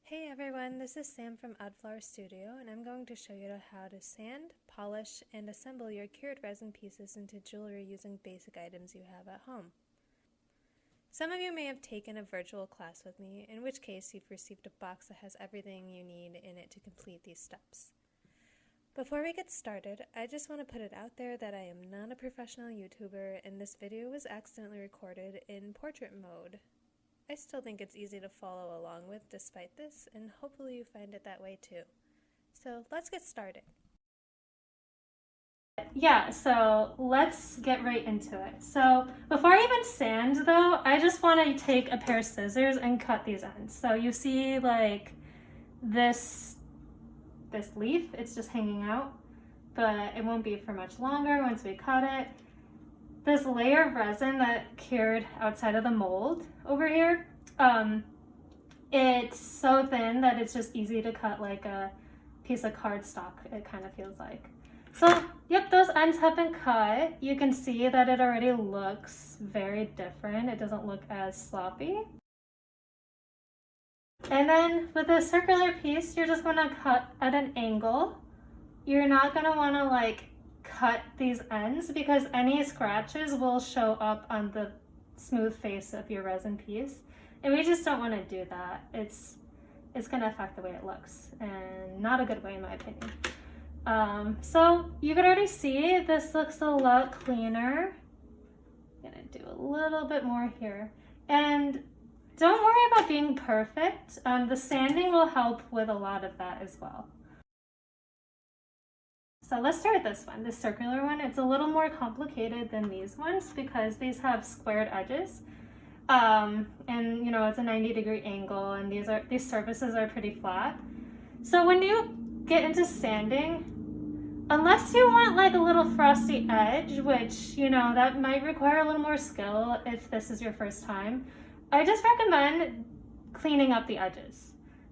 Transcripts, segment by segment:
Hey everyone, this is Sam from Oddflower Studio, and I'm going to show you how to sand, polish, and assemble your cured resin pieces into jewelry using basic items you have at home. Some of you may have taken a virtual class with me, in which case you've received a box that has everything you need in it to complete these steps. Before we get started, I just want to put it out there that I am not a professional YouTuber, and this video was accidentally recorded in portrait mode. I still think it's easy to follow along with despite this, and hopefully you find it that way too. So let's get started. Yeah, so let's get right into it. So before I even sand though, I just want to take a pair of scissors and cut these ends. So you see like this leaf, it's just hanging out, but it won't be for much longer once we cut it. This layer of resin that cured outside of the mold over here, it's so thin that it's just easy to cut like a piece of cardstock, it kind of feels like. So, yep, those ends have been cut. You can see that it already looks very different. It doesn't look as sloppy. And then with a circular piece, you're just gonna cut at an angle. You're not gonna wanna like cut these ends because any scratches will show up on the smooth face of your resin piece. And we just don't wanna do that. It's gonna affect the way it looks, and not a good way in my opinion. So you can already see this looks a lot cleaner. I'm gonna do a little bit more here. And don't worry about being perfect. The sanding will help with a lot of that as well. So let's start with this one, this circular one. It's a little more complicated than these ones because these have squared edges. And you know, it's a 90-degree angle, and these surfaces are pretty flat. So when you get into sanding, unless you want like a little frosty edge, which, you know, that might require a little more skill if this is your first time, I just recommend cleaning up the edges.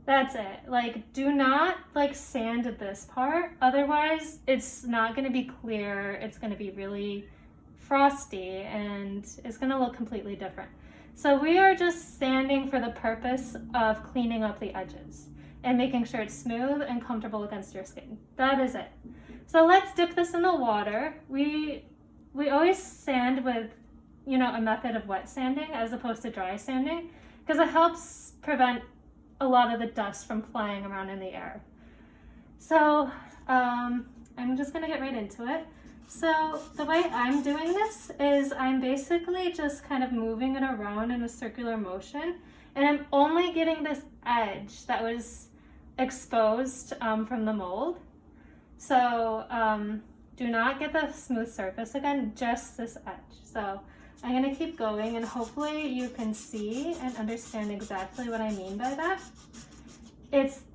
That's it. Like, do not like sand this part, otherwise it's not going to be clear. It's going to be really frosty and it's going to look completely different. So we are just sanding for the purpose of cleaning up the edges and making sure it's smooth and comfortable against your skin. That is it. So let's dip this in the water. We always sand with, you know, a method of wet sanding as opposed to dry sanding because it helps prevent a lot of the dust from flying around in the air. So I'm just gonna get right into it. So the way I'm doing this is I'm basically just kind of moving it around in a circular motion, and I'm only getting this edge that was exposed from the mold. So do not get the smooth surface again, just this edge. So I'm gonna keep going and hopefully you can see and understand exactly what I mean by that.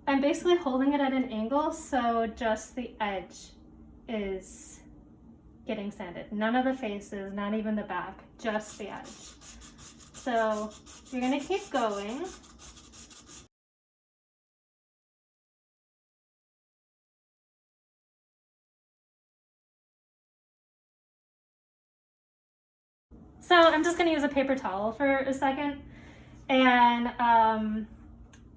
I'm basically holding it at an angle, so just the edge is getting sanded. None of the faces, not even the back, just the edge. So you're gonna keep going. So I'm just gonna use a paper towel for a second. And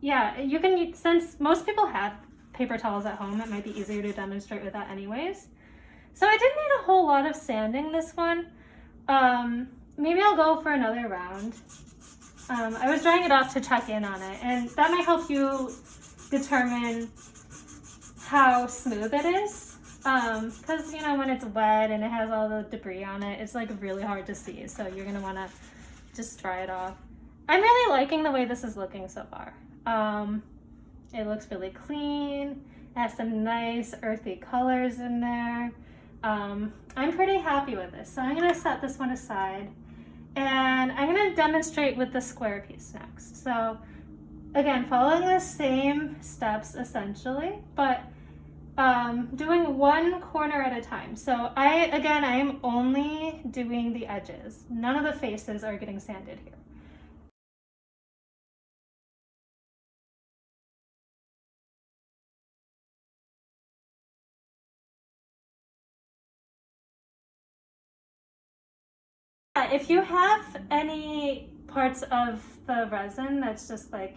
yeah, you can, since most people have paper towels at home, it might be easier to demonstrate with that anyways. So I didn't need a whole lot of sanding this one. Maybe I'll go for another round. I was drying it off to check in on it, and that might help you determine how smooth it is. Because, you know, when it's wet and it has all the debris on it, it's like really hard to see. So you're gonna wanna just dry it off. I'm really liking the way this is looking so far. It looks really clean. It has some nice earthy colors in there. I'm pretty happy with this. So I'm gonna set this one aside and I'm gonna demonstrate with the square piece next. So again, following the same steps essentially, but doing one corner at a time. So I am only doing the edges. None of the faces are getting sanded here. If you have any parts of the resin that's just like,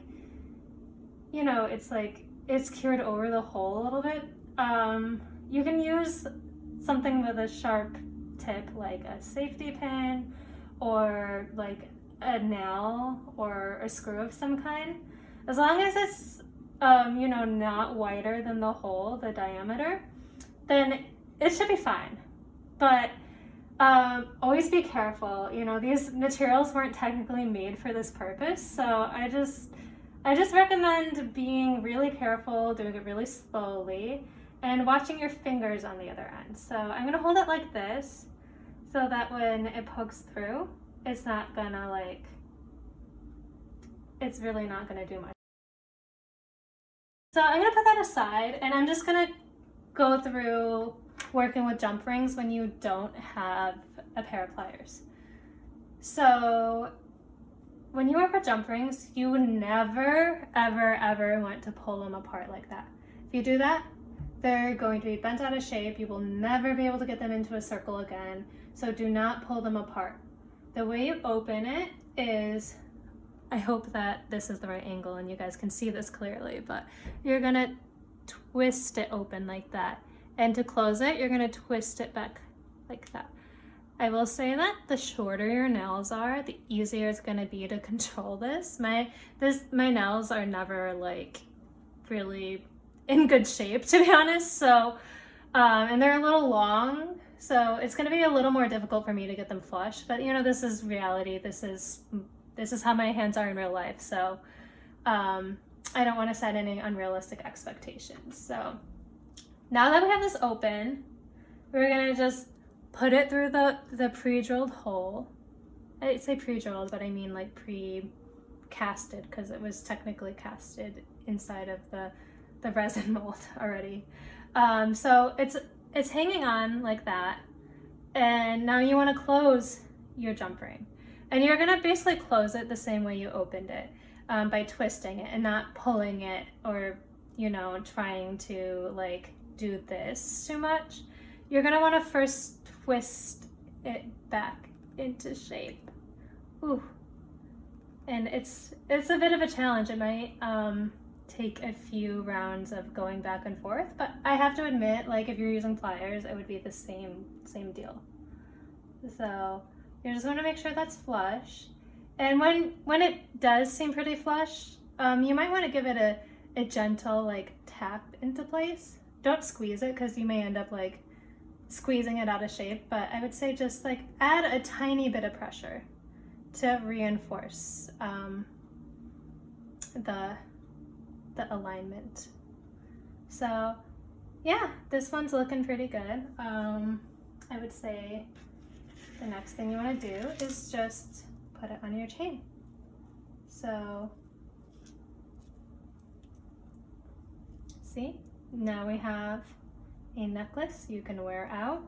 you know, it's like it's cured over the hole a little bit. You can use something with a sharp tip, like a safety pin or like a nail or a screw of some kind. As long as it's, you know, not wider than the hole, the diameter, then it should be fine. But always be careful. You know, these materials weren't technically made for this purpose, so I just recommend being really careful, doing it really slowly, and watching your fingers on the other end. So I'm gonna hold it like this so that when it pokes through, it's not gonna like, it's really not gonna do much. So I'm gonna put that aside, and I'm just gonna go through working with jump rings when you don't have a pair of pliers. So when you work with jump rings, you would never, ever, ever want to pull them apart like that. If you do that, they're going to be bent out of shape. You will never be able to get them into a circle again. So do not pull them apart. The way you open it is, I hope that this is the right angle and you guys can see this clearly, but you're gonna twist it open like that. And to close it, you're gonna twist it back like that. I will say that the shorter your nails are, the easier it's gonna be to control this. My nails are never like really in good shape, to be honest. So, and they're a little long, so it's gonna be a little more difficult for me to get them flush. But you know, this is reality. This is how my hands are in real life. So, I don't want to set any unrealistic expectations. So now that we have this open, we're gonna just put it through the pre-drilled hole. I say pre-drilled, but I mean like pre-casted, because it was technically casted inside of the resin mold already. So it's hanging on like that. And now you want to close your jump ring. And you're gonna basically close it the same way you opened it, by twisting it and not pulling it, or, you know, trying to like do this too much. You're gonna want to first twist it back into shape. Ooh. And it's a bit of a challenge. It might take a few rounds of going back and forth, but I have to admit, like if you're using pliers, it would be the same deal. So you just want to make sure that's flush. And when it does seem pretty flush, you might want to give it a gentle like tap into place. Don't squeeze it, because you may end up like squeezing it out of shape, but I would say just like add a tiny bit of pressure to reinforce the alignment. So yeah, this one's looking pretty good. I would say the next thing you want to do is just put it on your chain. So see, now we have a necklace you can wear out.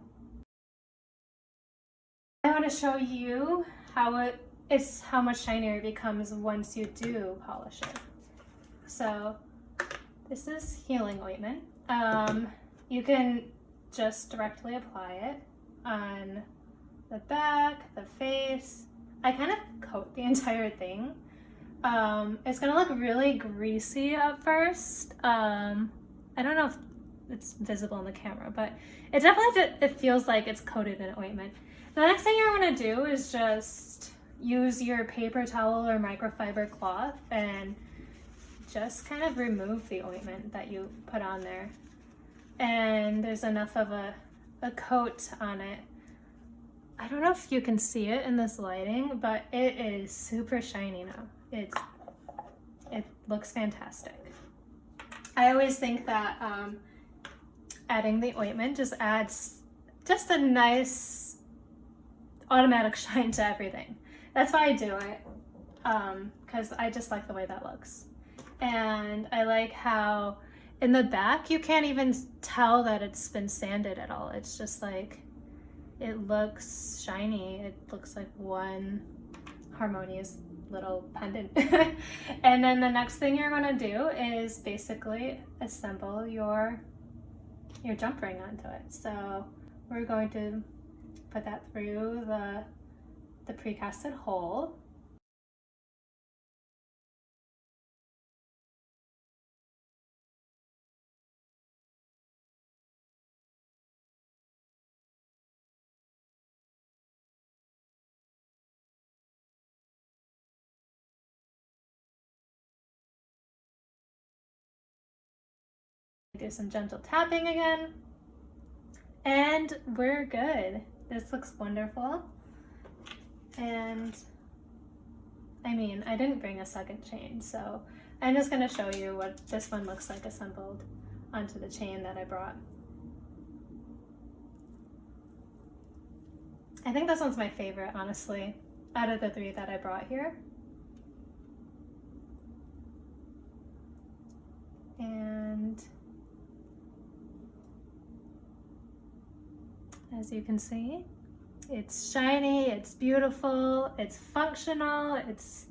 I want to show you how much shinier it becomes once you do polish it. So this is healing ointment. You can just directly apply it on the back, the face. I kind of coat the entire thing. It's gonna look really greasy at first. I don't know if it's visible in the camera, but it definitely it feels like it's coated in ointment. The next thing you're gonna do is just use your paper towel or microfiber cloth and just kind of remove the ointment that you put on there. And there's enough of a coat on it. I don't know if you can see it in this lighting, but it is super shiny now. It looks fantastic. I always think that adding the ointment just adds just a nice automatic shine to everything. That's why I do it, because I just like the way that looks. And I like how in the back you can't even tell that it's been sanded at all. It's just like, it looks shiny. It looks like one harmonious little pendant. And then the next thing you're going to do is basically assemble your jump ring onto it. So we're going to put that through the precasted hole. Do some gentle tapping again. And we're good. This looks wonderful. And I mean, I didn't bring a second chain, so I'm just going to show you what this one looks like assembled onto the chain that I brought. I think this one's my favorite, honestly, out of the 3 that I brought here. And as you can see, it's shiny, it's beautiful, it's functional, it's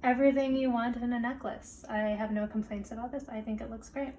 everything you want in a necklace. I have no complaints about this. I think it looks great.